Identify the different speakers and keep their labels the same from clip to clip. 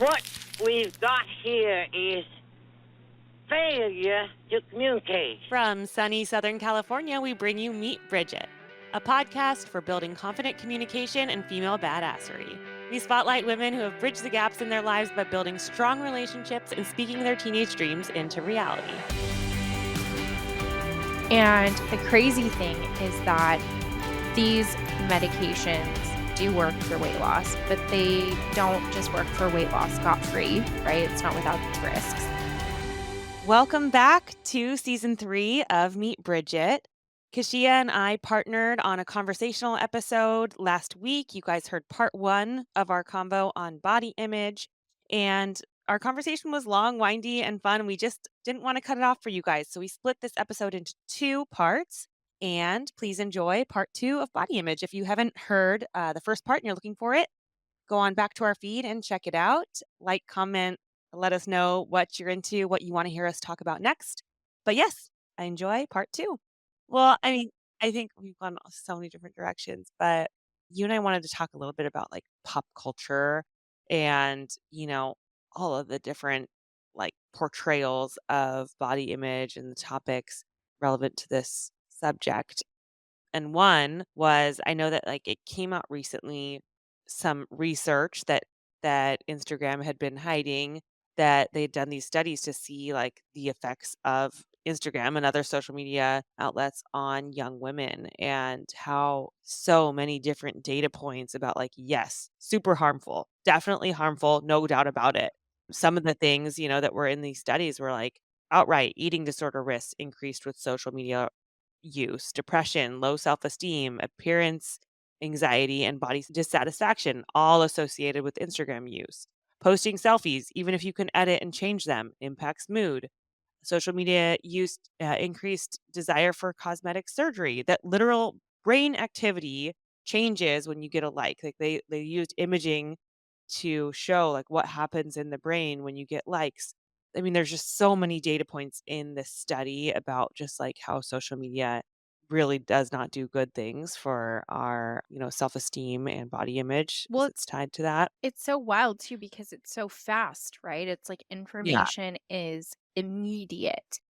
Speaker 1: What we've got here is failure to communicate.
Speaker 2: From sunny Southern California, we bring you Meet Bridget, a podcast for building confident communication and female badassery. We spotlight women who have bridged the gaps in their lives by building strong relationships and speaking their teenage dreams into reality.
Speaker 3: And the crazy thing is that these medications do work for weight loss, but they don't just work for weight loss scot-free, right? It's not without its risks.
Speaker 2: Welcome back to season 3 of Meet Bridget. Keshiia and I partnered on a conversational episode last week. You guys heard part 1 of our convo on body image, and our conversation was long, windy, and fun. We just didn't want to cut it off for you guys, so we split this episode into 2 parts. And please enjoy part 2 of body image. If you haven't heard the first part and you're looking for it, go on back to our feed and check it out. Like, comment, let us know what you're into, what you want to hear us talk about next. But yes, I enjoy part 2. Well, I mean, I think we've gone so many different directions, but you and I wanted to talk a little bit about like pop culture and, all of the different like portrayals of body image and the topics relevant to this subject. And one was, I know that like it came out recently, some research that Instagram had been hiding, that they'd done these studies to see like the effects of Instagram and other social media outlets on young women, and how so many different data points about like, yes, super harmful, definitely harmful, no doubt about it. Some of the things, that were in these studies were like outright eating disorder risks increased with social media use, depression, low self esteem, appearance anxiety, and body dissatisfaction, all associated with Instagram use. Posting selfies, even if you can edit and change them, impacts mood. Social media use increased desire for cosmetic surgery. That literal brain activity changes when you get a like. Like they used imaging to show like what happens in the brain when you get likes. I mean, there's just so many data points in this study about just like how social media really does not do good things for our, self-esteem and body image as
Speaker 3: Well,
Speaker 2: it's tied to that.
Speaker 3: it's so wild too because it's so fast, right? It's like
Speaker 2: Yeah.
Speaker 3: information is immediate.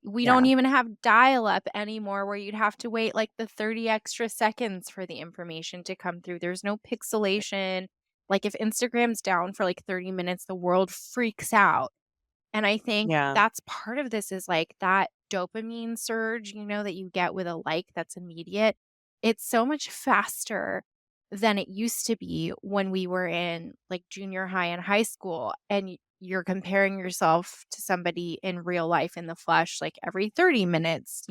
Speaker 3: We don't
Speaker 2: Yeah.
Speaker 3: even have dial-up anymore where you'd have to wait like the 30 extra seconds for the information to come through. There's no pixelation. Like if Instagram's down for like 30 minutes, the world freaks out. And I think
Speaker 2: Yeah.
Speaker 3: that's part of this is like that dopamine surge, that you get with a like that's immediate. It's so much faster than it used to be when we were in like junior high and high school and you're comparing yourself to somebody in real life in the flesh like every 30 minutes,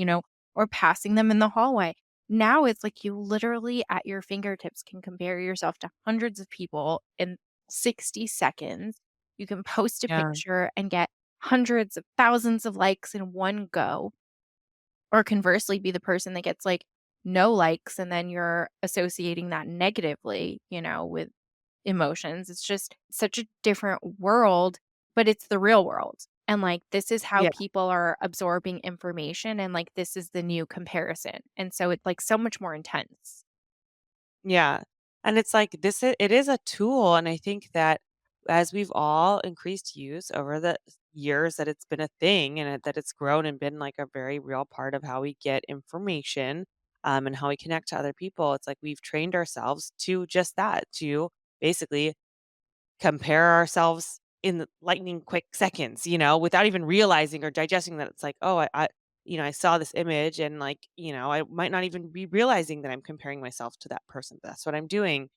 Speaker 3: or passing them in the hallway. Now it's like you literally at your fingertips can compare yourself to hundreds of people in 60 seconds. You can post a
Speaker 2: Yeah.
Speaker 3: picture and get hundreds of thousands of likes in one go, or conversely, be the person that gets like no likes and then you're associating that negatively, with emotions. It's just such a different world, but it's the real world. And like, this is how
Speaker 2: Yeah.
Speaker 3: people are absorbing information. And like, this is the new comparison. And so it's like so much more intense.
Speaker 2: Yeah. And it's like it is a tool, and I think that as we've all increased use over the years that it's been a thing, and that it's grown and been like a very real part of how we get information, and how we connect to other people, it's like we've trained ourselves to just that, to basically compare ourselves in the lightning quick seconds, without even realizing or digesting that it's like, oh, I saw this image, and like, I might not even be realizing that I'm comparing myself to that person, but that's what I'm doing.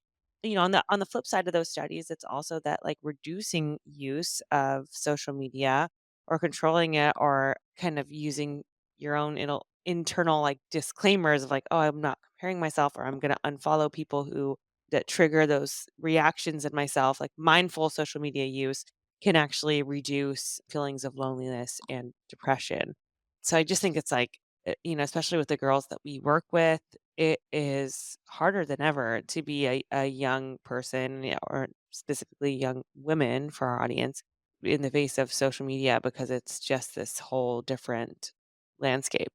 Speaker 2: On the flip side of those studies, it's also that like reducing use of social media or controlling it, or kind of using your own internal like disclaimers of like, oh, I'm not comparing myself, or I'm going to unfollow people who that trigger those reactions in myself, like mindful social media use can actually reduce feelings of loneliness and depression. So I just think it's like, especially with the girls that we work with, it is harder than ever to be a young person, or specifically young women for our audience, in the face of social media, because it's just this whole different landscape.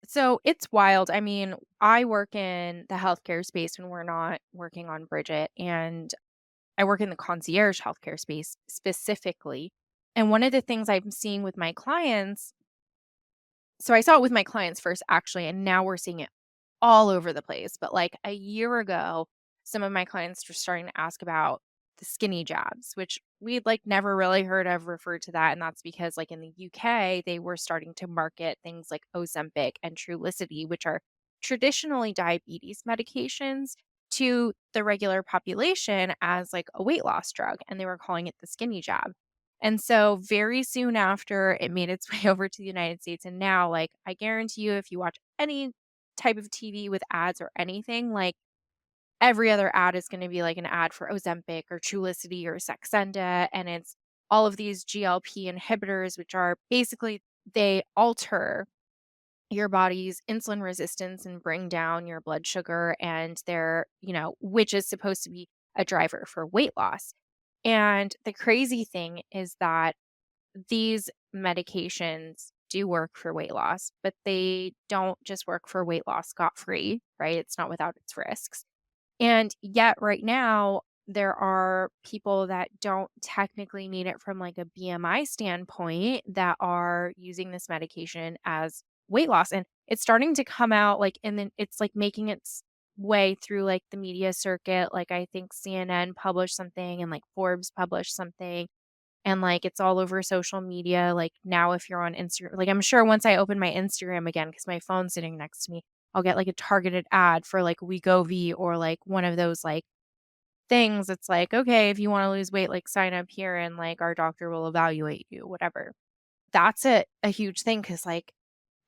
Speaker 3: So it's wild. I mean, I work in the healthcare space when we're not working on Bridget. And I work in the concierge healthcare space specifically. And one of the things I'm seeing with my clients, so I saw it with my clients first, actually, and now we're seeing it all over the place. But like a year ago, some of my clients were starting to ask about the skinny jabs, which we'd like never really heard of referred to that. And that's because like in the UK, they were starting to market things like Ozempic and Trulicity, which are traditionally diabetes medications to the regular population as like a weight loss drug. And they were calling it the skinny jab. And so very soon after it made its way over to the United States. And now, like, I guarantee you, if you watch any type of TV with ads or anything, like every other ad is going to be like an ad for Ozempic or Trulicity or Saxenda. And it's all of these GLP inhibitors, which are basically they alter your body's insulin resistance and bring down your blood sugar. And they're, which is supposed to be a driver for weight loss. And the crazy thing is that these medications do work for weight loss, but they don't just work for weight loss scot free, right? It's not without its risks. And yet, right now, there are people that don't technically need it from like a BMI standpoint that are using this medication as weight loss. And it's starting to come out like, and then it's like making its way through like the media circuit. Like, I think CNN published something and like Forbes published something and, like, it's all over social media, like, now if you're on Instagram like, I'm sure once I open my Instagram again, because my phone's sitting next to me, I'll get, like, a targeted ad for, like, Wegovy or, like, one of those, like, things. It's like, "Okay, if you wanna lose weight, like, sign up here and, like, our doctor will evaluate you," whatever. That's a huge thing because like,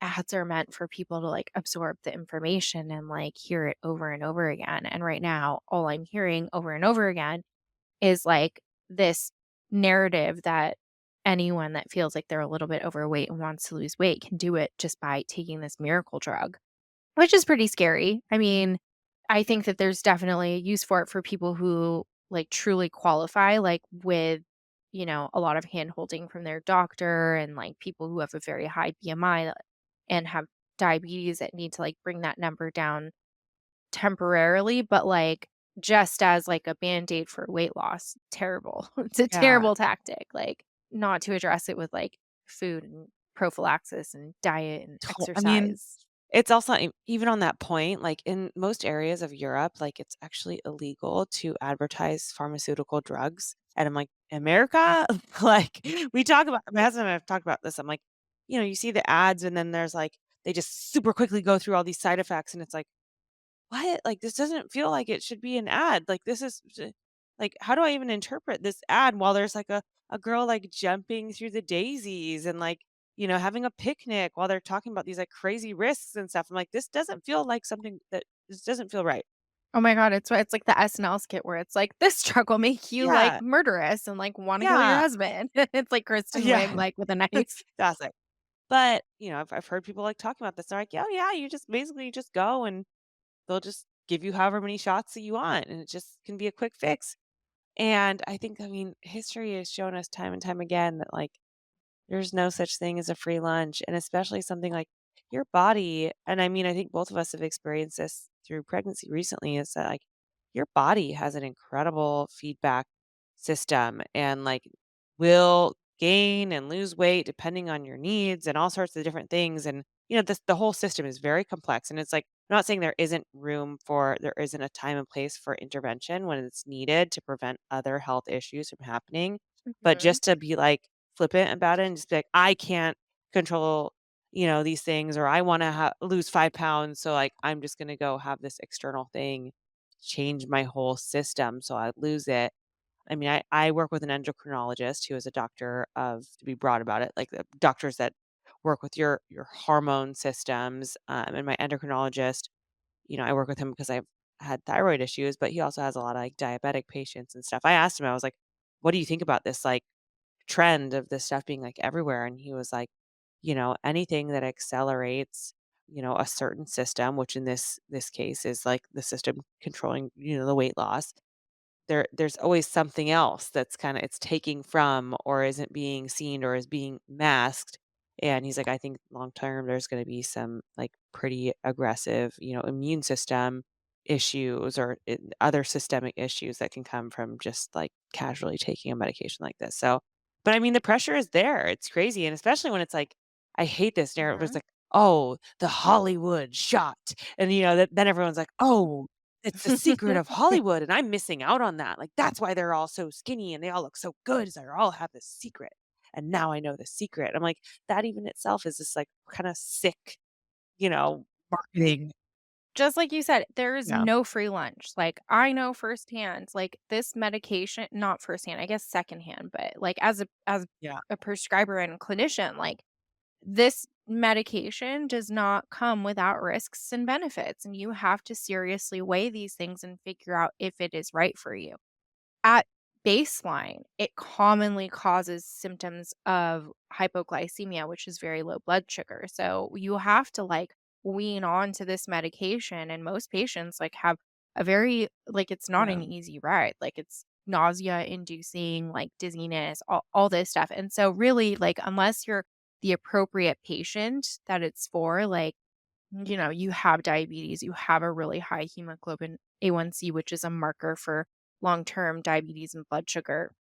Speaker 3: ads are meant for people to, like, absorb the information and, like, hear it over and over again, and right now, all I'm hearing over and over again is like this narrative that anyone that feels like they're a little bit overweight and wants to lose weight can do it just by taking this miracle drug, which is pretty scary. I mean, I think that there's definitely a use for it for people who like truly qualify, like with, a lot of hand holding from their doctor and like people who have a very high BMI and have diabetes that need to like bring that number down temporarily, but, like, just as, like, a Band-Aid for weight loss, terrible. It's a
Speaker 2: Yeah.
Speaker 3: terrible tactic, like, not to address it with, like, food and prophylaxis and diet and
Speaker 2: I mean,
Speaker 3: exercise.
Speaker 2: it's also even on that point, like in most areas of Europe, like it's actually illegal to advertise pharmaceutical drugs. And I'm like, America? Like we talk about my husband and I have talked about this. I'm like, you see the ads and then there's like they just super quickly go through all these side effects and it's like, what? Like this doesn't feel like it should be an ad. Like this is like how do I even interpret this ad while there's like a girl like jumping through the daisies and like having a picnic while they're talking about these like crazy risks and stuff. I'm like, this doesn't feel like something that this doesn't feel right.
Speaker 3: Oh my god, it's like the SNL skit where it's like, "This drug will make you, like,
Speaker 2: Yeah.
Speaker 3: murderous and, like, wanna kill your
Speaker 2: Yeah.
Speaker 3: husband." It's like Kristen Wiig,
Speaker 2: Yeah.
Speaker 3: like, with a
Speaker 2: It's
Speaker 3: knife.
Speaker 2: fantastic. But, I've heard people like talking about this. They're like, oh yeah, you just basically just go and they'll just give you however many shots that you want. And it just can be a quick fix. And I mean, history has shown us time and time again that like there's no such thing as a free lunch, and especially something like your body and I mean, I think both of us have experienced this through pregnancy recently, is that, like, your body has an incredible feedback system and, like, will gain and lose weight depending on your needs and all sorts of different things, and, the whole system is very complex, and it's like I'm not saying there isn't a time and place for intervention when it's needed to prevent other health issues from happening, but
Speaker 3: Mhm.
Speaker 2: just to be, like, flippant about it and just be like, "I can't control, these things," or "I wanna lose 5 pounds, so, like, I'm just gonna go have this external thing change my whole system so I lose it." I mean, I work with an endocrinologist who is a doctor of to be broad about it, like, the doctors that work with your hormone systems, and my endocrinologist, I work with him because I've had thyroid issues, but he also has a lot of, like, diabetic patients and stuff. I asked him, I was like, "What do you think about this, like, trend of this stuff being, like, everywhere?" And he was like, anything that accelerates, a certain system, which in this case is, like, the system controlling, the weight loss, there's always something else that's kinda it's taking from or isn't being seen or is being masked, and he's like, "I think long term, there's gonna be some, like, pretty aggressive, immune system issues or other systemic issues that can come from just like casually taking a medication like this. So, but I mean, the pressure is there. It's crazy. And especially when it's like, I hate this narrative. It's
Speaker 3: Mhm.
Speaker 2: like, oh, the Hollywood shot. And, then everyone's like, oh, it's the secret of Hollywood. And I'm missing out on that. Like, that's why they're all so skinny and they all look so good. Is they all have this secret. And now I know the secret. I'm like, that even itself is just like kind of sick, marketing.
Speaker 3: Just like you said, there is
Speaker 2: Yeah.
Speaker 3: no free lunch. Like, I know firsthand, like, this medication not firsthand, I guess secondhand, but, like, as
Speaker 2: Yeah.
Speaker 3: a prescriber and clinician, like, this medication does not come without risks and benefits, and you have to seriously weigh these things and figure out if it is right for you. At baseline, it commonly causes symptoms of hypoglycemia, which is very low blood sugar. So you have to like wean on to this medication. And most patients like have a very, like, it's not
Speaker 2: Yeah.
Speaker 3: an easy ride. Like it's nausea inducing, like dizziness, all this stuff. And so, really, like, unless you're the appropriate patient that it's for, like, you have diabetes, you have a really high hemoglobin A1C, which is a marker for long-term diabetes and blood sugar.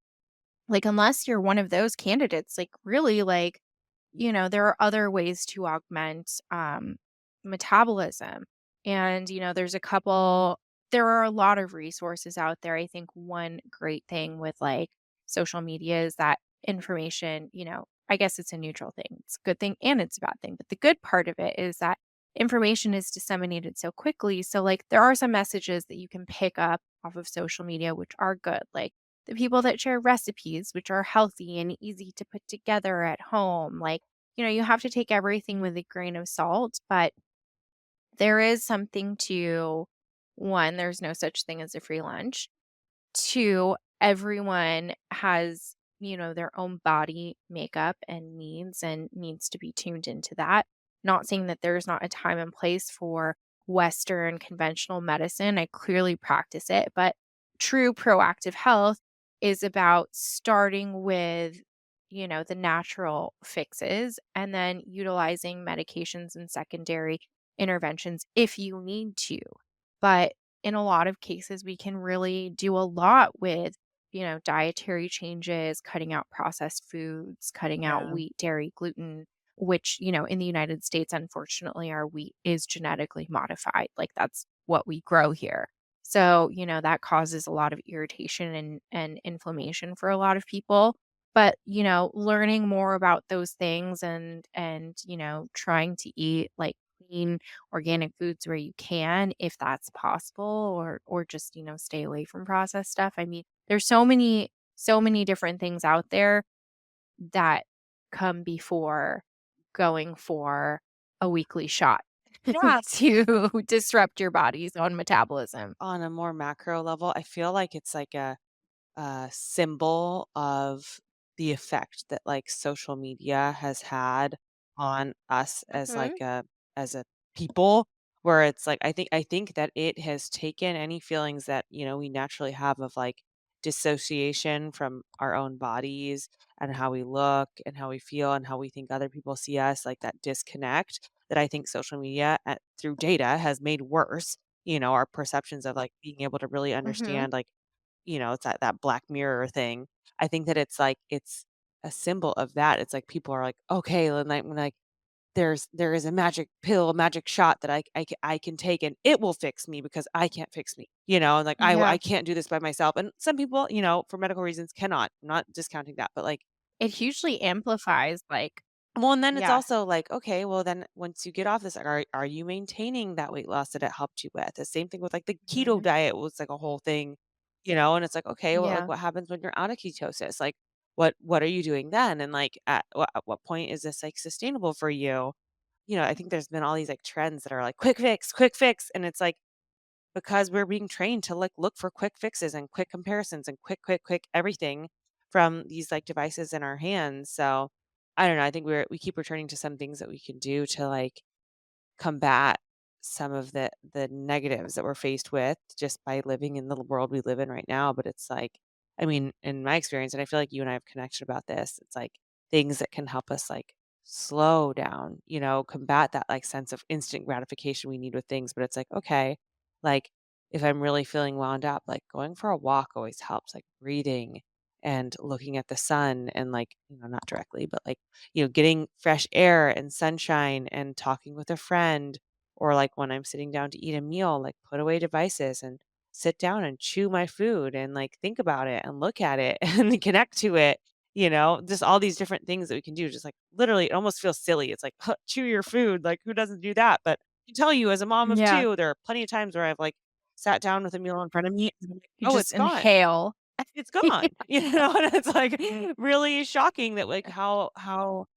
Speaker 3: Like, unless you're one of those candidates, like, really, like, there are other ways to augment metabolism. And, there are a lot of resources out there. I think one great thing with like social media is that information, I guess it's a neutral thing. It's a good thing and it's a bad thing. But the good part of it is that information is disseminated so quickly. So, like, there are some messages that you can pick up off of social media, which are good. Like, the people that share recipes, which are healthy and easy to put together at home. Like, you have to take everything with a grain of salt, but there is something to one, there's no such thing as a free lunch. Two, everyone has, their own body makeup and needs to be tuned into that. Not saying that there's not a time and place for Western conventional medicine. I clearly practice it, but true proactive health is about starting with, the natural fixes and then utilizing medications and secondary interventions if you need to. But in a lot of cases, we can really do a lot with, dietary changes, cutting out processed foods, cutting out
Speaker 2: Yeah.
Speaker 3: wheat, dairy, gluten, which, in the United States, unfortunately, our wheat is genetically modified. Like, that's what we grow here. So, that causes a lot of irritation and inflammation for a lot of people. But, learning more about those things and trying to eat like clean organic foods where you can, if that's possible, or just, stay away from processed stuff. I mean, there's so many different things out there that come before going for a weekly shot
Speaker 2: Yeah.
Speaker 3: to disrupt your body's own metabolism.
Speaker 2: On a more macro level, I feel like it's like a symbol of the effect that like social media has had on us as
Speaker 3: Mhm.
Speaker 2: as a people, where it's like I think that it has taken any feelings that we naturally have of like dissociation from our own bodies and how we look and how we feel and how we think other people see us, like that disconnect that I think social media through data has made worse. Our perceptions of like being able to really
Speaker 3: Mhm.
Speaker 2: understand like it's that Black Mirror thing. I think that it's like it's a symbol of that. It's like people are like, "Okay," and like there is a magic pill, a magic shot that I can take and it will fix me because I can't fix me. And like I
Speaker 3: Yeah.
Speaker 2: can't do this by myself. And some people, for medical reasons cannot. I'm not discounting that, but like
Speaker 3: It hugely amplifies, like,
Speaker 2: well, and then it's
Speaker 3: yeah.
Speaker 2: also like, okay, well, then once you get off this, like, are you maintaining that weight loss that it helped you with? The same thing with like the keto
Speaker 3: Mhm.
Speaker 2: diet was like a whole thing, and it's like, okay, well, like
Speaker 3: Yeah.
Speaker 2: what happens when you're out of ketosis? Like, what are you doing then? And like, at what point is this like sustainable for you? I think there's been all these like trends that are like quick fix, and it's like because we're being trained to like look for quick fixes and quick comparisons and quick everything from these like devices in our hands. So I don't know. I think we keep returning to some things that we can do to like combat some of the negatives that we're faced with just by living in the world we live in right now. But it's like, I mean, in my experience, and I feel like you and I have connection about this, it's like things that can help us like slow down, combat that like sense of instant gratification we need with things. But it's like, okay, like if I'm really feeling wound up, like going for a walk always helps, like breathing and looking at the sun and like, not directly, but like, getting fresh air and sunshine and talking with a friend or like when I'm sitting down to eat a meal, like put away devices and sit down and chew my food and like think about it and look at it and connect to it. Just all these different things that we can do. Just like literally, it almost feels silly. It's like, chew your food. Like, who doesn't do that? But I can tell you, as a mom of
Speaker 3: Yeah.
Speaker 2: two, there are plenty of times where I've like sat down with a meal in front of me and I'm like,
Speaker 3: You
Speaker 2: "Oh,
Speaker 3: just
Speaker 2: it's gone.
Speaker 3: inhale.
Speaker 2: It's gone." And it's like really shocking that like how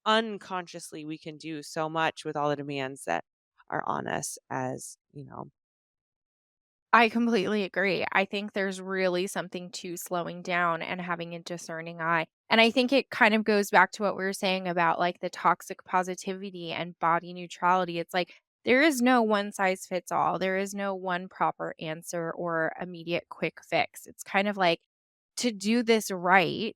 Speaker 2: unconsciously we can do so much with all the demands that are on us as.
Speaker 3: I completely agree. I think there's really something to slowing down and having a discerning eye. And I think it kind of goes back to what we were saying about like the toxic positivity and body neutrality. It's like there is no one size fits all. There is no one proper answer or immediate quick fix. It's kind of like to do this right,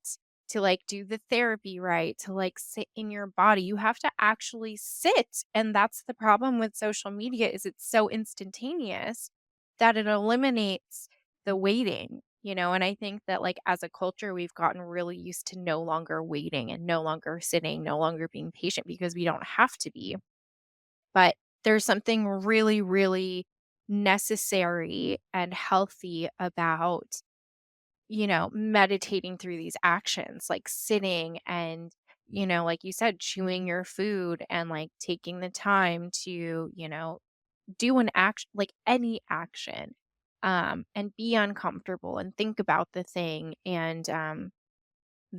Speaker 3: to like do the therapy right, to like sit in your body, you have to actually sit. And that's the problem with social media is it's so instantaneous that it eliminates the waiting, and I think that, like, as a culture, we've gotten really used to no longer waiting and no longer sitting, no longer being patient because we don't have to be. But there's something really, really necessary and healthy about, meditating through these actions, like sitting and, like you said, chewing your food and like taking the time to, do an action like any action, and be uncomfortable and think about the thing and,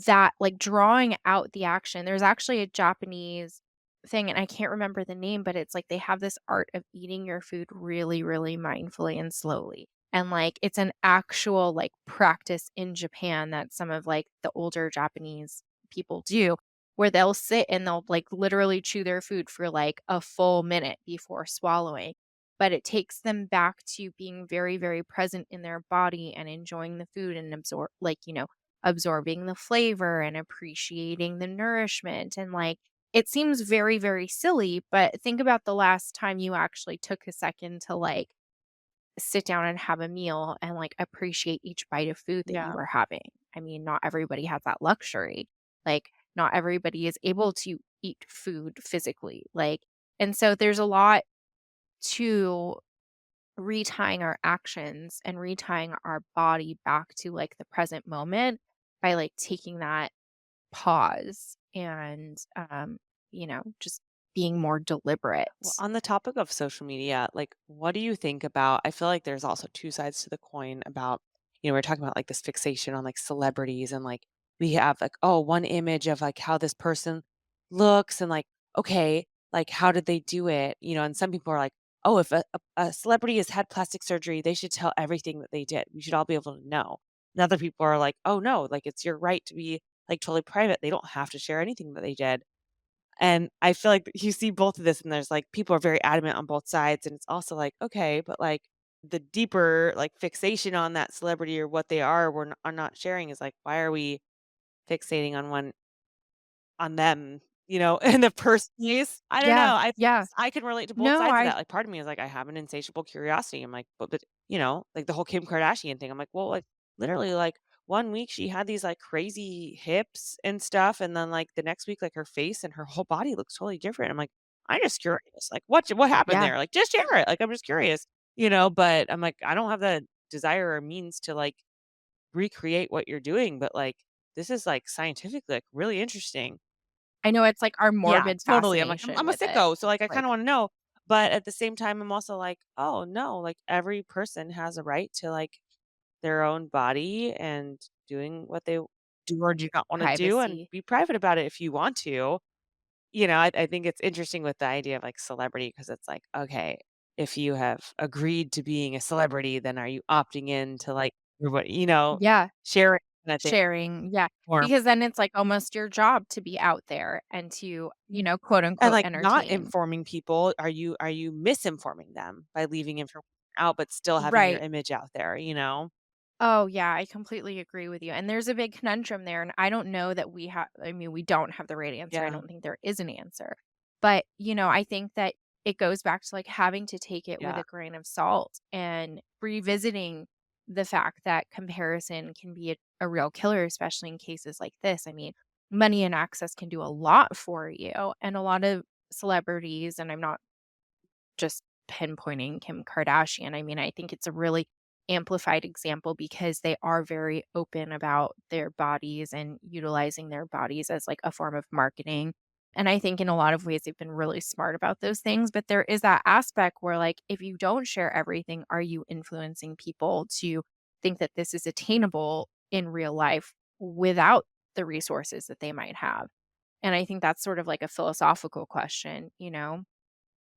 Speaker 3: that like drawing out the action. There's actually a Japanese thing, and I can't remember the name, but it's like they have this art of eating your food really, really mindfully and slowly. And like it's an actual like practice in Japan that some of like the older Japanese people do, where they'll sit and they'll like literally chew their food for like a full minute before swallowing. But it takes them back to being very, very present in their body and enjoying the food and absorbing the flavor and appreciating the nourishment. And like, it seems very, very silly, but think about the last time you actually took a second to like sit down and have a meal and like appreciate each bite of food that you
Speaker 2: Yeah.
Speaker 3: were having. I mean, not everybody has that luxury. Like, not everybody is able to eat food physically. Like, and so there's a lot to retying our actions and retying our body back to like the present moment by like taking that pause and just being more deliberate.
Speaker 2: Well, on the topic of social media, like, what do you think about? I feel like there's also two sides to the coin about, we're talking about like this fixation on like celebrities and like we have like, oh, one image of like how this person looks and like, okay, like how did they do it? And some people are like, oh, if a celebrity has had plastic surgery, they should tell everything that they did. We should all be able to know. And other people are like, oh, no, like it's your right to be like totally private. They don't have to share anything that they did. And I feel like you see both of this and there's like people are very adamant on both sides and it's also like, okay, but like the deeper like fixation on that celebrity or what they are are not sharing is like, why are we fixating on one on them, in the first place? I don't
Speaker 3: Yeah.
Speaker 2: know.
Speaker 3: Yeah.
Speaker 2: I can relate to both
Speaker 3: No,
Speaker 2: sides of
Speaker 3: I
Speaker 2: that. Like part of me is like, I have an insatiable curiosity. I'm like, but like the whole Kim Kardashian thing. I'm like, well, like literally like one week she had these like crazy hips and stuff, and then like the next week, like her face and her whole body looks totally different. I'm like, I'm just curious. Like, what happened
Speaker 3: yeah.
Speaker 2: there? Like, just share it. Like, I'm just curious. But I'm like, I don't have the desire or means to like recreate what you're doing, but like this is like scientifically like really interesting.
Speaker 3: I know it's like our
Speaker 2: Yeah,
Speaker 3: morbid
Speaker 2: totally. I'm like, I'm
Speaker 3: fascination
Speaker 2: I'm a
Speaker 3: with it.
Speaker 2: sicko, so, like, I kinda
Speaker 3: Like,
Speaker 2: wanna know, but at the same time, I'm also like, "Oh, no, like, every person has a right to, like, their own body and doing what they do or do not wanna do, and
Speaker 3: privacy.
Speaker 2: be private about it if you want to." I think it's interesting with the idea of, like, celebrity because it's like, okay, if you have agreed to being a celebrity, then are you opting in to, like, your what
Speaker 3: Yeah.
Speaker 2: sharing kinda thing
Speaker 3: Sharing. Yeah.
Speaker 2: or
Speaker 3: Because then it's like almost your job to be out there and to, quote
Speaker 2: and,
Speaker 3: unquote
Speaker 2: like, not
Speaker 3: entertain.
Speaker 2: informing people, are you misinforming them by leaving information out, but still having your
Speaker 3: Right.
Speaker 2: image out there?
Speaker 3: Oh, yeah, I completely agree with you, and there's a big conundrum there, and I don't know that we have I mean, we don't have the right answer, I
Speaker 2: Yeah.
Speaker 3: don't think there is an answer. But, I think that it goes back to like having to take it with
Speaker 2: Yeah.
Speaker 3: a grain of salt and revisiting the fact that comparison can be a real killer, especially in cases like this. I mean, money and access can do a lot for you. And a lot of celebrities, and I'm not just pinpointing Kim Kardashian. I mean, I think it's a really amplified example because they are very open about their bodies and utilizing their bodies as like a form of marketing. And I think in a lot of ways they've been really smart about those things. But there is that aspect where, like, if you don't share everything, are you influencing people to think that this is attainable in real life without the resources that they might have? And I think that's sort of like a philosophical question, you know?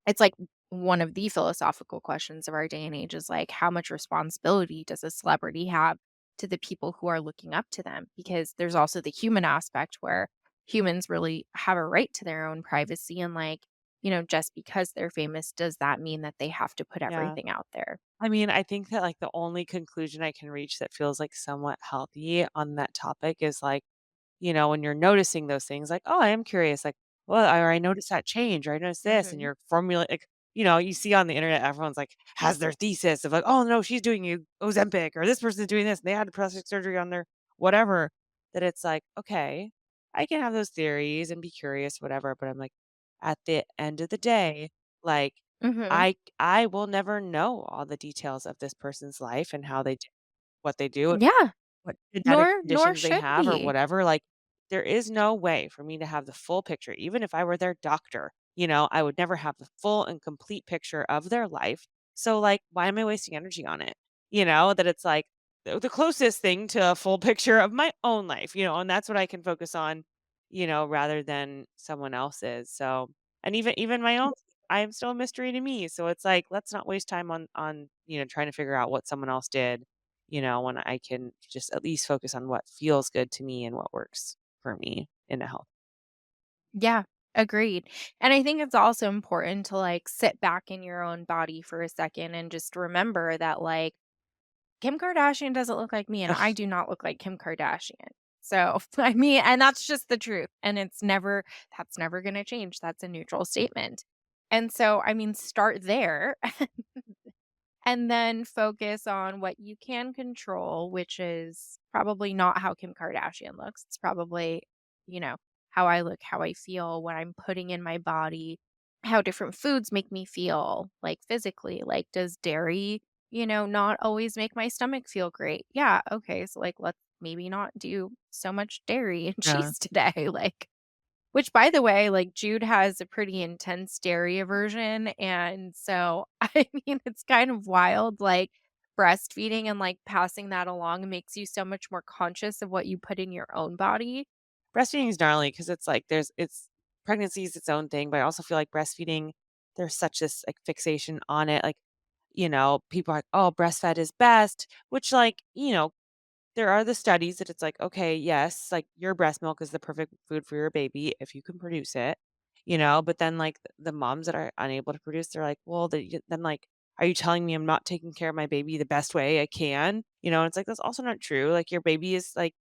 Speaker 3: It's like one of the philosophical questions of our day and age is like, how much responsibility does a celebrity have to the people who are looking up to them? Because there's also the human aspect where humans really have a right to their own privacy. And like, just because they're famous, does that mean that they have to put
Speaker 2: Yeah.
Speaker 3: everything out there?
Speaker 2: I mean, I think that, like, the only conclusion I can reach that feels, like, somewhat healthy on that topic is, like, when you're noticing those things, like, "Oh, I am curious," like, "Well, or I noticed that change," or "I noticed this," and
Speaker 3: Hmm.
Speaker 2: you're like, you see on the internet, everyone's, like, has their thesis of, like, "Oh, no, she's doing Ozempic," or "This person's doing this, and they had plastic surgery on their whatever," that it's like, "Okay, I can have those theories and be curious, whatever," but I'm like, at the end of the day, like,
Speaker 3: Hmm.
Speaker 2: I will never know all the details of this person's life and how they do what they do,
Speaker 3: Yeah.
Speaker 2: what genetic
Speaker 3: Nor
Speaker 2: conditions they
Speaker 3: should
Speaker 2: have or
Speaker 3: we.
Speaker 2: whatever, like, there is no way for me to have the full picture, even if I were their doctor, I would never have the full and complete picture of their life. So, like, why am I wasting energy on it? That it's like the closest thing to a full picture of my own life, and that's what I can focus on, rather than someone else's. So, and even my own, I am still a mystery to me. So it's like, let's not waste time on, trying to figure out what someone else did, when I can just at least focus on what feels good to me and what works for me in a health.
Speaker 3: Yeah, agreed. And I think it's also important to like sit back in your own body for a second and just remember that like Kim Kardashian doesn't look like me and I do not look like Kim Kardashian. So, I mean, and that's just the truth. And that's never going to change. That's a neutral statement. And so, I mean, start there and then focus on what you can control, which is probably not how Kim Kardashian looks. It's probably, you know, how I look, how I feel, what I'm putting in my body, how different foods make me feel, like physically. Like, does dairy, not always make my stomach feel great? Yeah. Okay. So, like, let's maybe not do so much dairy and
Speaker 2: Yeah.
Speaker 3: cheese today. Like, which, by the way, like, Jude has a pretty intense dairy aversion, and so, I mean, it's kind of wild, like, breastfeeding and, like, passing that along makes you so much more conscious of what you put in your own body.
Speaker 2: Breastfeeding is gnarly because it's like it's pregnancy is its own thing, but I also feel like breastfeeding, there's such this like fixation on it. Like, people are like, oh, breastfed is best, which like, there are the studies that it's like, okay, yes, like your breast milk is the perfect food for your baby if you can produce it, but then like the moms that are unable to produce, they're like, well, then like, are you telling me I'm not taking care of my baby the best way I can? And it's like, that's also not true. Like your baby is like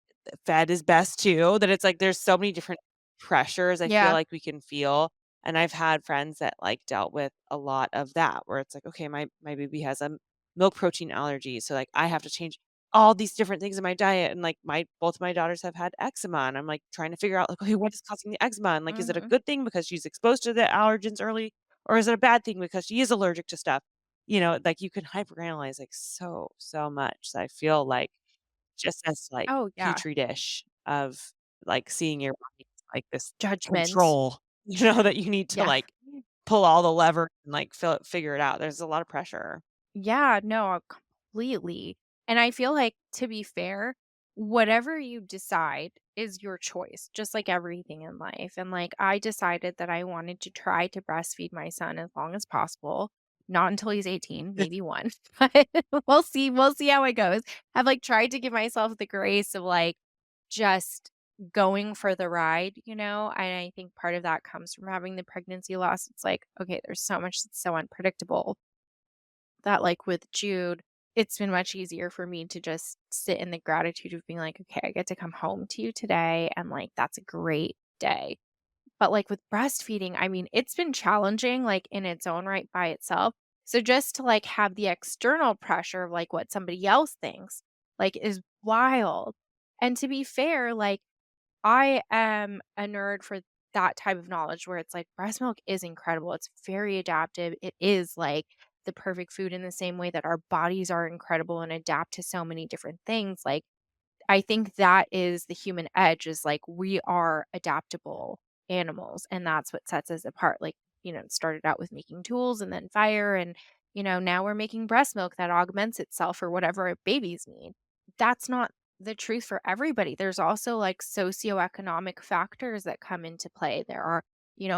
Speaker 2: fed is best too, that it's like, there's so many different pressures I feel
Speaker 3: Yeah.
Speaker 2: like we can feel. And I've had friends that like dealt with a lot of that where it's like, okay, my baby has a milk protein allergy. So like I have to change all these different things in my diet, and, like, my both of my daughters have had eczema, and I'm, like, trying to figure out, like, "Okay, what is causing the eczema?" And, like, is it a
Speaker 3: Mhm.
Speaker 2: good thing because she's exposed to the allergens early, or is it a bad thing because she is allergic to stuff? Like, you can hyperanalyze, like, so much that I feel like just as, like,
Speaker 3: Oh, yeah.
Speaker 2: petri dish of, like, seeing your body as, like, this
Speaker 3: Judgment.
Speaker 2: control, that you need to,
Speaker 3: Yeah.
Speaker 2: like, pull all the levers and, like, figure it out. There's a lot of pressure.
Speaker 3: Yeah, no, completely. And I feel like, to be fair, whatever you decide is your choice, just like everything in life. And like, I decided that I wanted to try to breastfeed my son as long as possible. Not until he's 18, maybe one, but we'll see. We'll see how it goes. I've like tried to give myself the grace of like just going for the ride, And I think part of that comes from having the pregnancy loss. It's like, okay, there's so much that's so unpredictable that, like, with Jude, it's been much easier for me to just sit in the gratitude of being like, "Okay, I get to come home to you today, and, like, that's a great day." But like with breastfeeding, I mean, it's been challenging like in its own right by itself. So just to like have the external pressure of like what somebody else thinks like is wild. And to be fair, like I am a nerd for that type of knowledge where it's like breast milk is incredible. It's very adaptive. It is like the perfect food in the same way that our bodies are incredible and adapt to so many different things. Like I think that is the human edge is like we are adaptable animals and that's what sets us apart. Like, it started out with making tools and then fire and now we're making breast milk that augments itself for whatever babies need. That's not the truth for everybody. There's also like socioeconomic factors that come into play. There are,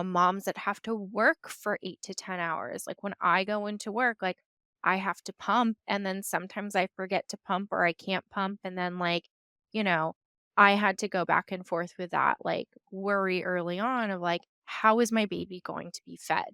Speaker 3: moms that have to work for 8 to 10 hours. Like when I go into work, like I have to pump and then sometimes I forget to pump or I can't pump and then like you know, I had to go back and forth with that like worry early on of like, how is my baby going to be fed?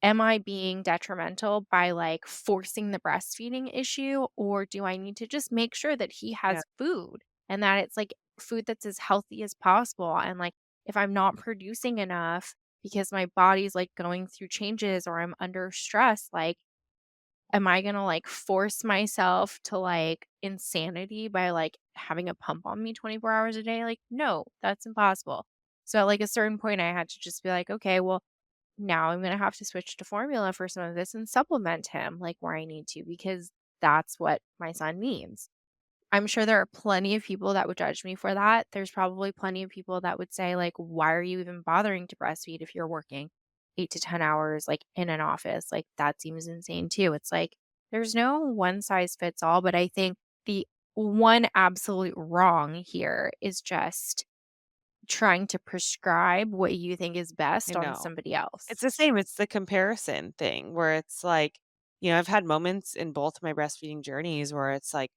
Speaker 3: Am I being detrimental by like forcing the breastfeeding issue? Or do I need to just make sure that he
Speaker 2: Yeah.
Speaker 3: has food and that it's like food that's as healthy as possible? And like, if I'm not producing enough because my body's like going through changes or I'm under stress, like, am I gonna, like, force myself to, like, insanity by, like, having a pump on me 24 hours a day? Like, no, that's impossible. So, at, like, a certain point, I had to just be like, "Okay, well, now I'm gonna have to switch to formula for some of this and supplement him, like, where I need to because that's what my son needs." I'm sure there are plenty of people that would judge me for that. There's probably plenty of people that would say, like, why are you even bothering to breastfeed if you're working 8 to 10 hours, like, in an office? Like, that seems insane too. It's like, there's no one size fits all, but I think the one absolute wrong here is just trying to prescribe what you think is
Speaker 2: I
Speaker 3: best on
Speaker 2: know.
Speaker 3: somebody
Speaker 2: It's
Speaker 3: else.
Speaker 2: the same, it's the comparison thing where it's like, I've had moments in both my breastfeeding journeys where it's like,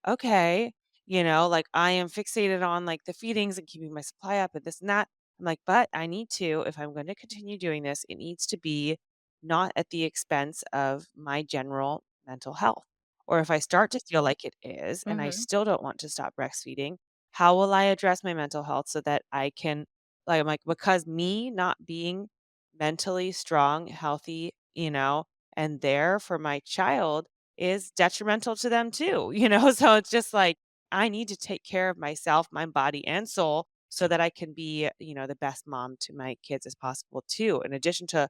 Speaker 2: okay, like I am fixated on like the feedings and keeping my supply up and this and that. I'm like, but I need to, if I'm going to continue doing this, it needs to be not at the expense of my general mental health. Or if I start to feel like it is and I
Speaker 3: Mhm.
Speaker 2: still don't want to stop breastfeeding, how will I address my mental health so that I can, like, I'm like, because me not being mentally strong, healthy, and there for my child is detrimental to them too, So it's just like I need to take care of myself, my body and soul so that I can be, the best mom to my kids as possible too. In addition to,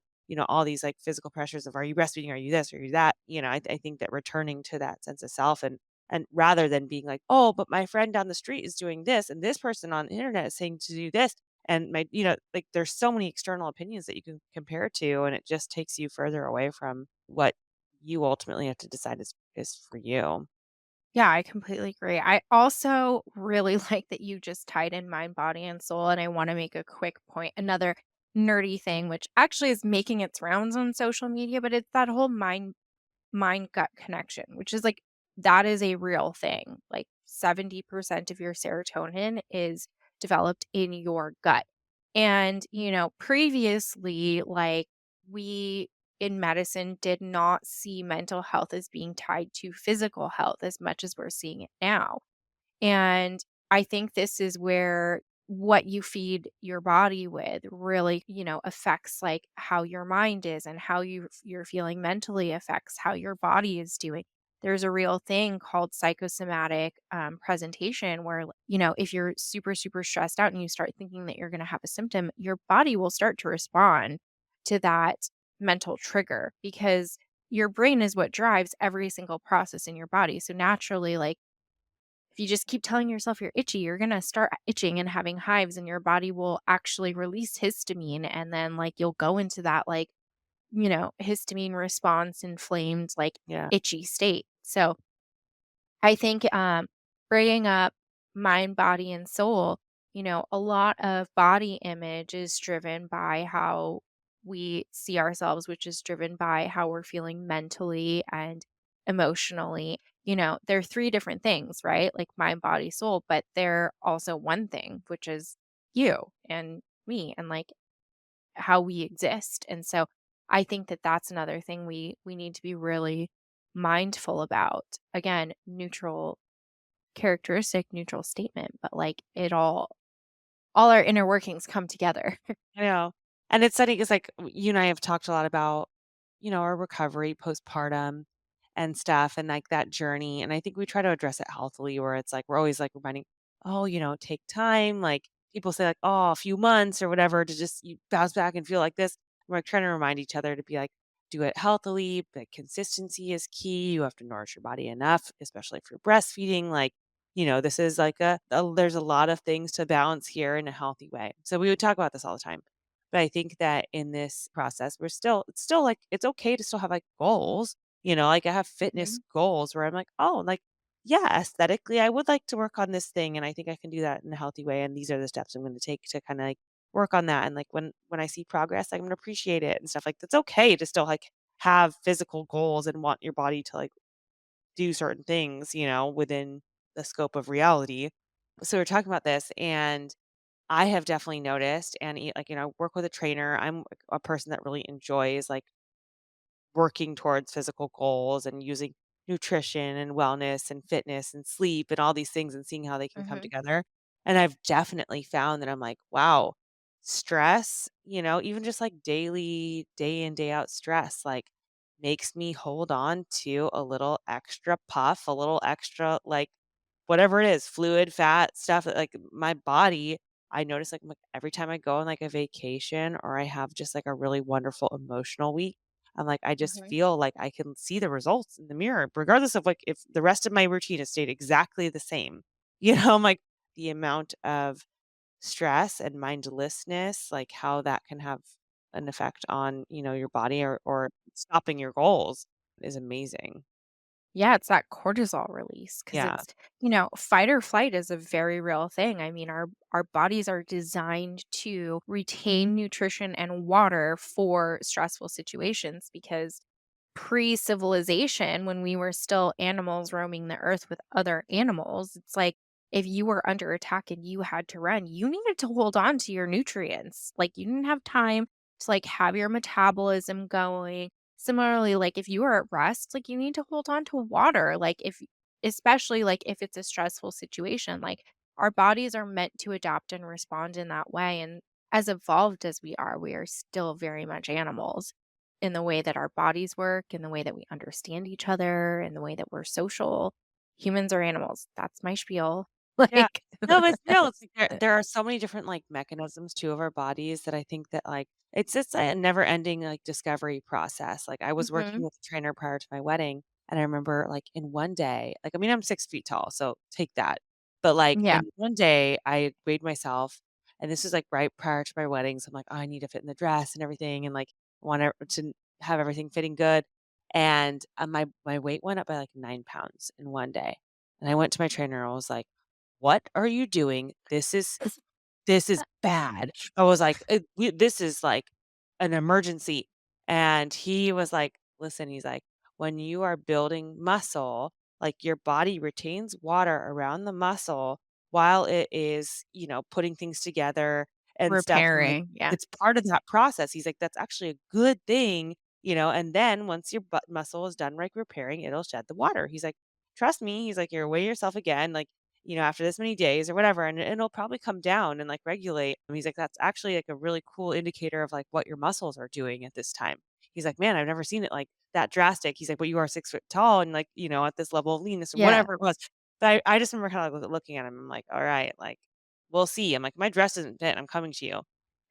Speaker 2: all these like physical pressures of are you breastfeeding, are you this, are you that, I think that returning to that sense of self and rather than being like, oh, but my friend down the street is doing this and this person on the internet is saying to do this. And my, like there's so many external opinions that you can compare to, and it just takes you further away from what you ultimately have to decide is for you.
Speaker 3: Yeah, I completely agree. I also really like that you just tied in mind, body, and soul. And I want to make a quick point, another nerdy thing, which actually is making its rounds on social media, but it's that whole mind gut connection, which is like that is a real thing. Like 70% of your serotonin is developed in your gut. And, previously, like we in medicine did not see mental health as being tied to physical health as much as we're seeing it now. And I think this is where what you feed your body with really, affects like how your mind is and how you're feeling mentally affects how your body is doing. There's a real thing called psychosomatic presentation where, if you're super, super stressed out and you start thinking that you're going to have a symptom, your body will start to respond to that mental trigger because your brain is what drives every single process in your body. So naturally, like, if you just keep telling yourself you're itchy, you're gonna start itching and having hives, and your body will actually release histamine. And then, like, you'll go into that, like, histamine response, inflamed, like,
Speaker 2: Yeah.
Speaker 3: itchy state. So I think bringing up mind, body, and soul, a lot of body image is driven by how we see ourselves, which is driven by how we're feeling mentally and emotionally. They're three different things, right? Like mind, body, soul, but they're also one thing, which is you and me and like how we exist. And so I think that that's another thing we need to be really mindful about. Again, neutral characteristic, neutral statement, but like it all all our inner workings come together.
Speaker 2: I know. And it's funny 'cause, like, you and I have talked a lot about, our recovery postpartum and stuff and, like, that journey, and I think we try to address it healthily where it's like, we're always, like, reminding, "Oh, take time," like, people say, like, "Oh, a few months or whatever to just you bounce back and feel like this." We're, like, trying to remind each other to be like, "Do it healthily, but consistency is key. You have to nourish your body enough, especially if you're breastfeeding." Like, this is like there's a lot of things to balance here in a healthy way. So we would talk about this all the time. But I think that in this process, it's still like, it's okay to still have like goals, like I have fitness
Speaker 3: Mhm,
Speaker 2: goals where I'm like, oh, like, yeah, aesthetically, I would like to work on this thing. And I think I can do that in a healthy way. And these are the steps I'm going to take to kind of like work on that. And like when I see progress, I'm going to appreciate it and stuff like that's okay to still like have physical goals and want your body to like do certain things, within the scope of reality. So we're talking about this and I have definitely noticed and like, work with a trainer. I'm like, a person that really enjoys like working towards physical goals and using nutrition and wellness and fitness and sleep and all these things and seeing how they can come
Speaker 3: mhm,
Speaker 2: together. And I've definitely found that I'm like, wow, stress, even just like daily, day in, day out stress, like makes me hold on to a little extra puff, a little extra, like whatever it is, fluid, fat, stuff that like my body, I notice like every time I go on like a vacation or I have just like a really wonderful emotional week, I'm like, I just
Speaker 3: mhm.
Speaker 2: feel like I can see the results in the mirror, regardless of like if the rest of my routine has stayed exactly the same. I'm like the amount of stress and mindlessness, like how that can have an effect on, your body or stopping your goals is amazing.
Speaker 3: Yeah, it's that cortisol release because
Speaker 2: Yeah.
Speaker 3: it's, fight or flight is a very real thing. I mean, our bodies are designed to retain nutrition and water for stressful situations because pre-civilization, when we were still animals roaming the earth with other animals, it's like if you were under attack and you had to run, you needed to hold on to your nutrients. Like you didn't have time to like have your metabolism going. Similarly, like if you are at rest, like you need to hold on to water. Like if especially like if it's a stressful situation, like our bodies are meant to adapt and respond in that way. And as evolved as we are still very much animals in the way that our bodies work, in the way that we understand each other, in the way that we're social. Humans are animals. That's my spiel.
Speaker 2: Yeah.
Speaker 3: Like,
Speaker 2: No, but no, it's like there are so many different, like, mechanisms too of our bodies that I think that, like, it's just a never ending, like, discovery process. Like, I was working
Speaker 3: mhm.
Speaker 2: with a trainer prior to my wedding, and I remember, like, in one day like, I mean, I'm 6 feet tall, so take that. But, like,
Speaker 3: Yeah.
Speaker 2: in one day, I weighed myself, and this is, like, right prior to my wedding, so I'm like, "Oh, I need to fit in the dress and everything," and, like, want to have everything fitting good, and, my weight went up by, like, 9 pounds in one day. And I went to my trainer, and I was like, "What are you doing? This is bad." I was like, this is like an emergency." And he was like, "Listen," he's like, "when you are building muscle, like your body retains water around the muscle while it is, putting things together and stuff." And like,
Speaker 3: Repairing. Yeah.
Speaker 2: it's part of that process. He's like, "That's actually a good thing, and then once your muscle is done like repairing, it'll shed the water." He's like, "Trust me." He's like, "You're weigh yourself again. Like, after this many days or whatever, and it'll probably come down and like regulate." And he's like, "That's actually like a really cool indicator of like what your muscles are doing at this time." He's like, "Man, I've never seen it like that drastic." He's like, "But you are 6 foot tall and like, at this level of leanness or
Speaker 3: Yeah.
Speaker 2: whatever it was." But I just remember kind of looking at him. I'm like, "All right, like, we'll see." I'm like, "My dress isn't fit. I'm coming to you."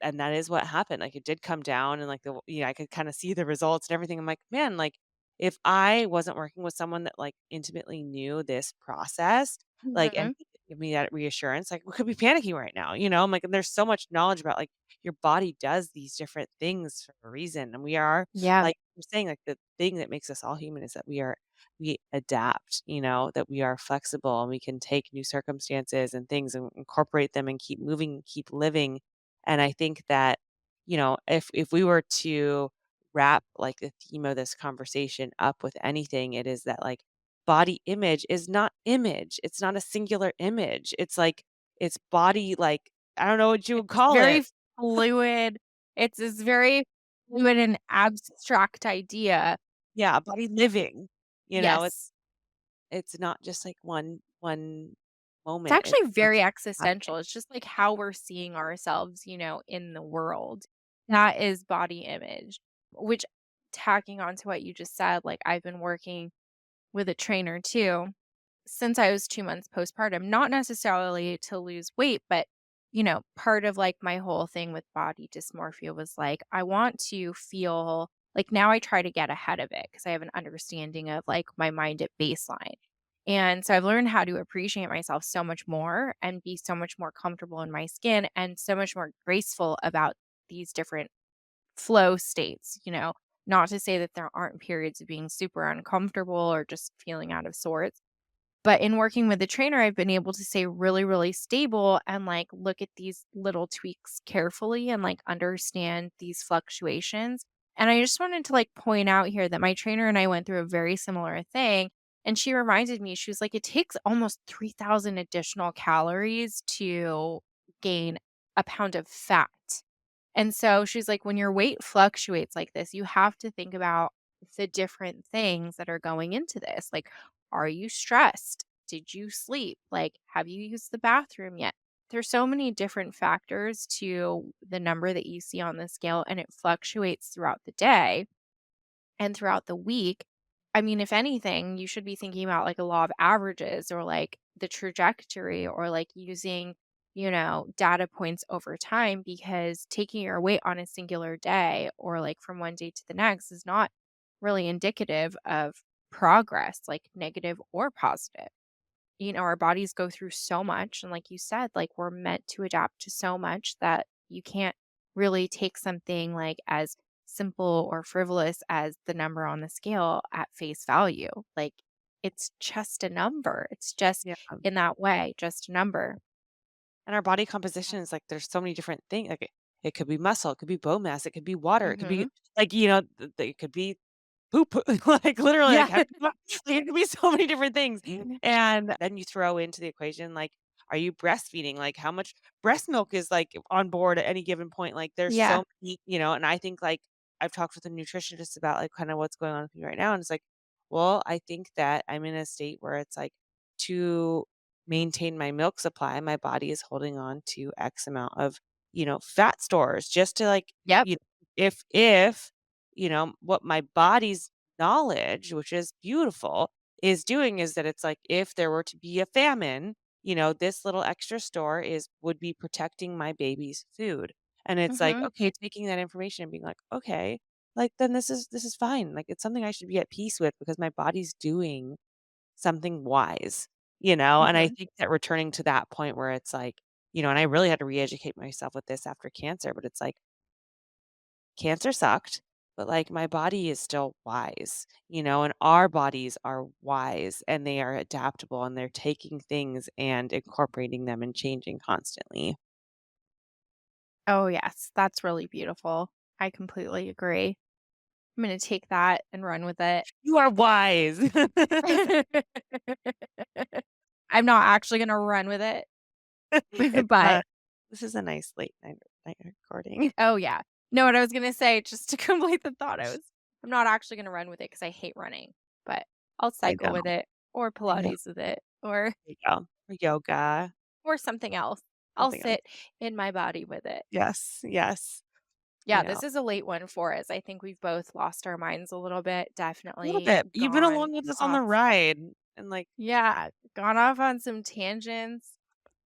Speaker 2: And that is what happened. Like it did come down and like I could kind of see the results and everything. I'm like, man, like if I wasn't working with someone that like intimately knew this process, like, and
Speaker 3: Mhm.
Speaker 2: he could give me that reassurance, like, we could be panicking right now, I'm like, and there's so much knowledge about, like, your body does these different things for a reason, and we are
Speaker 3: Yeah.
Speaker 2: like you're saying, like, the thing that makes us all human is that we adapt, that we are flexible, and we can take new circumstances and things and incorporate them and keep moving, keep living, and I think that, if we were to wrap, like, the theme of this conversation up with anything, it is that, like, body image is not image. It's not a singular image. It's like it's body like I don't know what you would
Speaker 3: It's
Speaker 2: call
Speaker 3: very
Speaker 2: it.
Speaker 3: fluid. It's this very fluid and abstract idea.
Speaker 2: Yeah, body living.
Speaker 3: Yes.
Speaker 2: It's not just like one.
Speaker 3: It's
Speaker 2: moment.
Speaker 3: actually
Speaker 2: It's
Speaker 3: very
Speaker 2: happening.
Speaker 3: existential. It's just like how we're seeing ourselves, in the world. That is body image, which tacking on to what you just said, like I've been working with a trainer too since I was 2 months postpartum, not necessarily to lose weight, but part of like my whole thing with body dysmorphia was like I want to feel like now I try to get ahead of it because I have an understanding of like my mind at baseline. And so I've learned how to appreciate myself so much more and be so much more comfortable in my skin and so much more graceful about these different flow states, not to say that there aren't periods of being super uncomfortable or just feeling out of sorts, but in working with the trainer, I've been able to stay really, really stable and like look at these little tweaks carefully and like understand these fluctuations. And I just wanted to like point out here that my trainer and I went through a very similar thing. And she reminded me, she was like, it takes almost 3,000 additional calories to gain a pound of fat. And so she's like, when your weight fluctuates like this, you have to think about the different things that are going into this. Like, are you stressed? Did you sleep? Like, have you used the bathroom yet? There's so many different factors to the number that you see on the scale, and it fluctuates throughout the day and throughout the week. I mean, if anything, you should be thinking about like a law of averages or like the trajectory or like using, data points over time because taking your weight on a singular day or like from one day to the next is not really indicative of progress, like negative or positive. Our bodies go through so much. And like you said, like we're meant to adapt to so much that you can't really take something like as simple or frivolous as the number on the scale at face value. Like it's just a number. It's just
Speaker 2: Yeah.
Speaker 3: in that way, just a number.
Speaker 2: And our body composition is like there's so many different things. Like it could be muscle, it could be bone mass, it could be water, it could be
Speaker 3: Mhm.
Speaker 2: like, it could be poop, like, literally, like,
Speaker 3: Yeah.
Speaker 2: how like, it could be so many different things, and then you throw into the equation, like, are you breastfeeding? Like, how much breast milk is, like, on board at any given point? Like, there's
Speaker 3: Yeah.
Speaker 2: so many, and I think, like, I've talked with a nutritionist about, like, kinda what's going on with me right now, and it's like, well, I think that I'm in a state where it's, like, to maintain my milk supply, my body is holding on to X amount of, fat stores just to, like,
Speaker 3: Yep.
Speaker 2: you if what my body's knowledge, which is beautiful, is doing is that it's like if there were to be a famine, this little extra store is would be protecting my baby's food. And it's like,
Speaker 3: Mhm.
Speaker 2: okay, taking that information and being like, okay, like then this is fine. Like it's something I should be at peace with because my body's doing something wise, and I
Speaker 3: Mhm.
Speaker 2: think that returning to that point where it's like, and I really had to re-educate myself with this after cancer, but it's like cancer sucked, but, like, my body is still wise, and our bodies are wise, and they are adaptable, and they're taking things and incorporating them and changing constantly.
Speaker 3: Oh, yes. That's really beautiful. I completely agree. I'm gonna take that and run with it.
Speaker 2: You are wise.
Speaker 3: I'm not actually gonna run with it,
Speaker 2: It's,
Speaker 3: but
Speaker 2: this is a nice late night recording.
Speaker 3: oh, yeah. No, what I was gonna say, just to complete the thought, I'm not actually gonna run with it because I hate running, but I'll
Speaker 2: I
Speaker 3: cycle
Speaker 2: know,
Speaker 3: with it or
Speaker 2: I know.
Speaker 3: Pilates with it or
Speaker 2: There you go. Or yoga,
Speaker 3: something else. I'll
Speaker 2: something else.
Speaker 3: sit in my body with it.
Speaker 2: Yes, yes,
Speaker 3: Yeah, this is a late one for us. I think we've both lost our minds a little bit,
Speaker 2: a little
Speaker 3: definitely
Speaker 2: bit. You've been
Speaker 3: gone
Speaker 2: along with us on the
Speaker 3: off.
Speaker 2: ride, and, like
Speaker 3: Yeah, gone off on some tangents,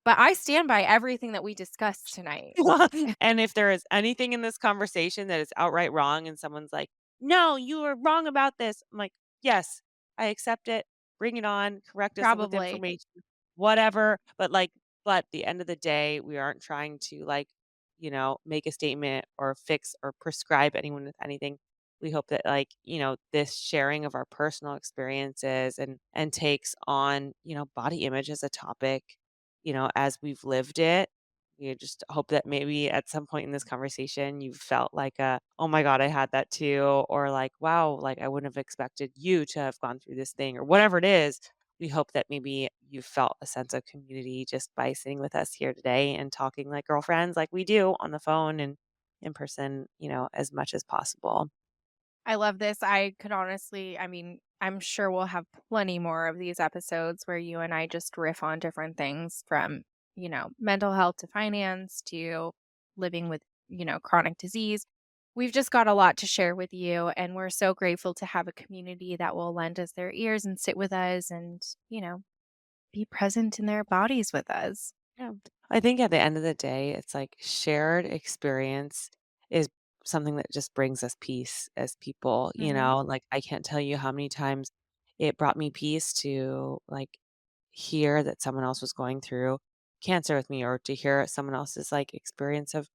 Speaker 3: but I stand by everything that we discussed tonight.
Speaker 2: And if there is anything in this conversation that is outright wrong and someone's like, "No, you were wrong about this." I'm like, "Yes, I accept it. Bring it on. Correct us with
Speaker 3: Probably.
Speaker 2: information, whatever." But the end of the day, we aren't trying to like, make a statement or fix or prescribe anyone with anything. We hope that like, this sharing of our personal experiences and takes on, body image as a topic, as we've lived it. You just hope that maybe at some point in this conversation you felt like oh my God, I had that too, or like, wow, like I wouldn't have expected you to have gone through this thing or whatever it is. We hope that maybe you felt a sense of community just by sitting with us here today and talking like girlfriends like we do on the phone and in person, as much as possible.
Speaker 3: I love this. I could honestly, I mean, I'm sure we'll have plenty more of these episodes where you and I just riff on different things from, mental health to finance to living with, chronic disease. We've just got a lot to share with you, and we're so grateful to have a community that will lend us their ears and sit with us and, be present in their bodies with us.
Speaker 2: Yeah. I think at the end of the day, it's like shared experience is something that just brings us peace as people,
Speaker 3: Hmm.
Speaker 2: like I can't tell you how many times it brought me peace to like hear that someone else was going through cancer with me or to hear someone else's like experience of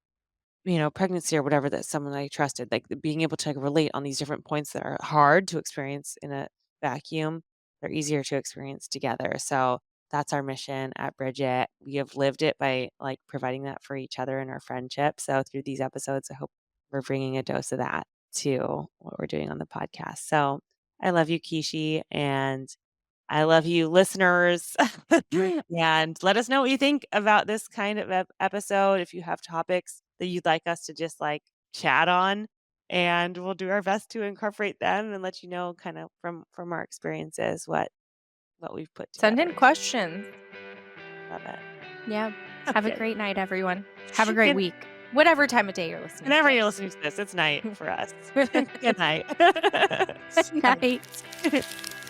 Speaker 2: pregnancy or whatever that someone I trusted, like being able to like, relate on these different points that are hard to experience in a vacuum, they're easier to experience together. So that's our mission at Bridget. We have lived it by like providing that for each other in our friendship. So through these episodes, I hope we're bringing a dose of that to what we're doing on the podcast. So I love you, Kishi, and I love you, listeners. And let us know what you think about this kind of episode. If you have topics that you'd like us to just like chat on, and we'll do our best to incorporate them and let you know kind of from our experiences what we've put
Speaker 3: Send in
Speaker 2: together.
Speaker 3: questions.
Speaker 2: Love it.
Speaker 3: Yeah. Have a
Speaker 2: Okay.
Speaker 3: great night, everyone. Have a great
Speaker 2: Good-
Speaker 3: week. Whatever time of day you're listening to
Speaker 2: Whenever you're
Speaker 3: this.
Speaker 2: listening to this, it's night for us. Good night.
Speaker 3: Good night.
Speaker 2: Bye.